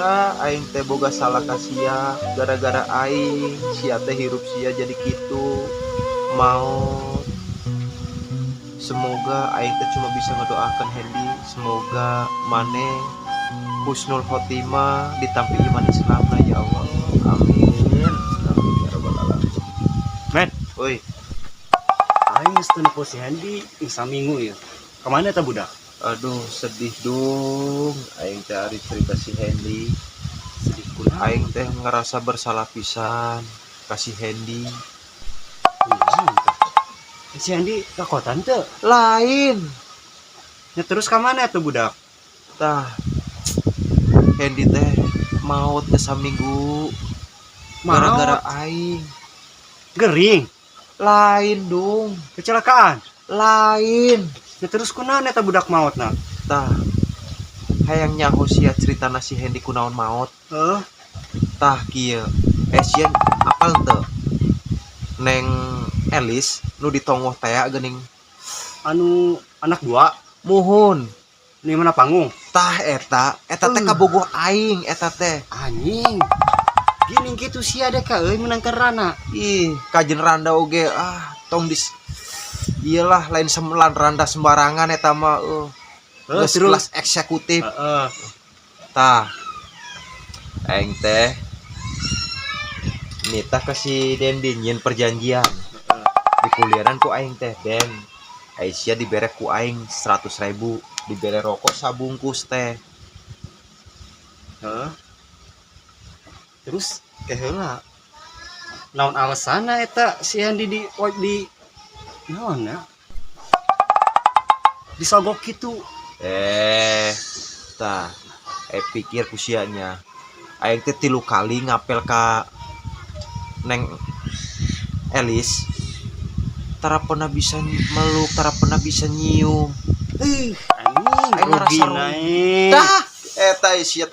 gara-gara aing teh boga salah ka sia, gara-gara aing sia teh hirup sia jadi kitu mau. Semoga aing teh cuma bisa ngedoakan Hendy, semoga maneh husnul khotimah ditampi iman Islam ya Allah. Amin. Amin ya rabbal alamin. Men, Oi, aing geus teu nepo si Hendy saminggu ya. Kemana eta budak? aduh sedih dong. Aing teh ari cerita si Hendy. Sedih kunaon? Aing teh ngerasa bersalah pisan kasih Hendy. Kunaon teh? Si Hendy ka kota teu? Lain. Ya terus ka mana tuh budak? Tah, Hendy teh maut ke saminggu gara-gara aing. Gering, Lain dong, kecelakaan. lain. Ya terus kunaon eta budak mautna? Tah, hayang nyaho sia cerita si Hendy kunaon maut. Tah kieu, sia apal teu? Neng Elis nu ditongoh teh geuning Anu anak dua, muhun. di mana panggung? Tah eta teh kabogoh aing eta teh. Anjing. Gini gitu sia deh ka euy menang kerana. Ih, kajen randa oge tong iyalah lain semelan randa sembarangan eta mah geus kelas eksekutif. Tah. Aing teh nita ke si Dendi nyin perjanjian. Di kuliahan ku aing teh Den. Aisyah dibere ku aing 100.000, dibere rokok sabungkus teh. Terus heula. Naon alasanna eta si Hendy di naon ya? Disogok kitu. Tah. Pikir ku sianya. Aing teh 3 kali ngapel ka Neng Elis. Tara pernah bisa meluk, tara pernah bisa nyium. Anjing rugi naik. Dah, eta sia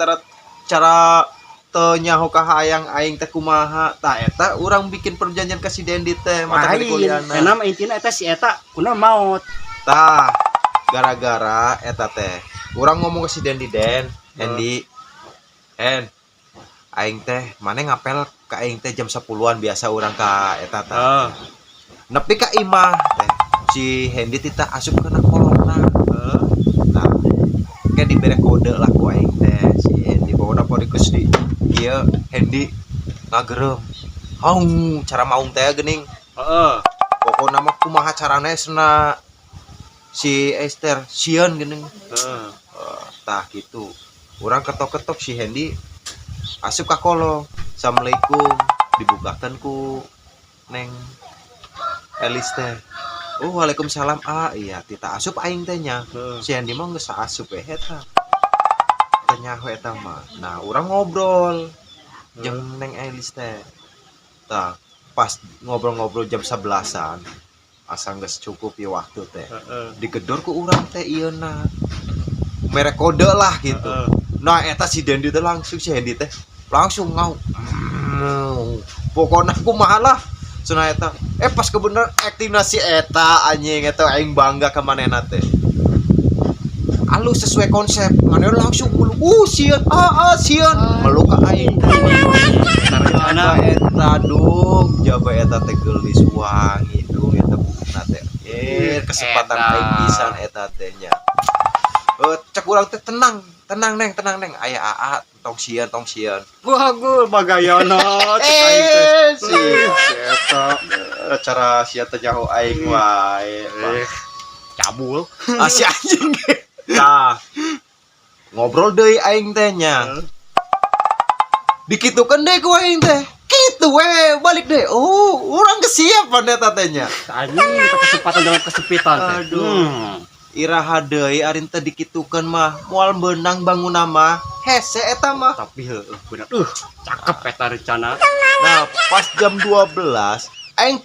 cara teu nyaho ka hayang aing teh kumaha. Tah eta urang bikin perjanjian ka si Dendi teh mata dari kuliahna. Enam intina eta si eta kuna maut. Tah, gara-gara eta teh urang ngomong ke si Dendi Dendi, aing teh maneh ngapel ka aing teh jam 10-an biasa urang ka eta teh. Nepi ka imah teh si Hendy tita asup kana kolonna. Nah, kayak dibere kode lah ku aing teh si Hendy pokona pori geus di ieu Hendy ngagerem. Cara maung teh geuning. Pokona mah kumaha carana cenah si Esther sieun geuning. Tah gitu. Urang ketok-ketok si Hendy asup ka kolong. Assalamualaikum, dibukakeun ku Neng Elis teh. Waalaikumsalam. Iya tita asup aing teh nya. Si Hendy mah geus asup eta. Tanya eta mah. Nah, urang ngobrol jeung Neng Elis teh. Tah, pas ngobrol-ngobrol jam 11-an. Asa geus cukup ya waktu teh. Digedor ku urang teh ieuna. Mere kode lah gitu. Nah, eta si Dendi teh langsung si Hendy teh langsung ngau. Pokona kumaha lah. Cenah eta pas kebener aktingna si eta anjing eta aing bangga ka manehna teh. Alus sesuai konsep. Maneh langsung meluk. Sieun. Sieun. Meluk ka aing. Karena eta dong, jaba eta teh geulis wangi dong eta bukna teh. Kesempatan aing pisan eta teh nya. Cek urang teh tenang Neng. Aya aa tong sieun. Bagul bagayana cek aing teh. Eta cara sia teh nyaho aing wae. Cabul. Si anjing. Tah. Ngobrol deui aing teh nya. Dikitukeun deui ku aing teh. Kitu we, balik deui. Urang geus siap eta teh nya. Anjing kesempatan dalam kesempitan teh. Aduh. Iraha deui ari teh dikitukeun mah moal beunang bangunna mah hese eta mah. Tapi bener cakep eta rencana. Nah, pas jam 12 aing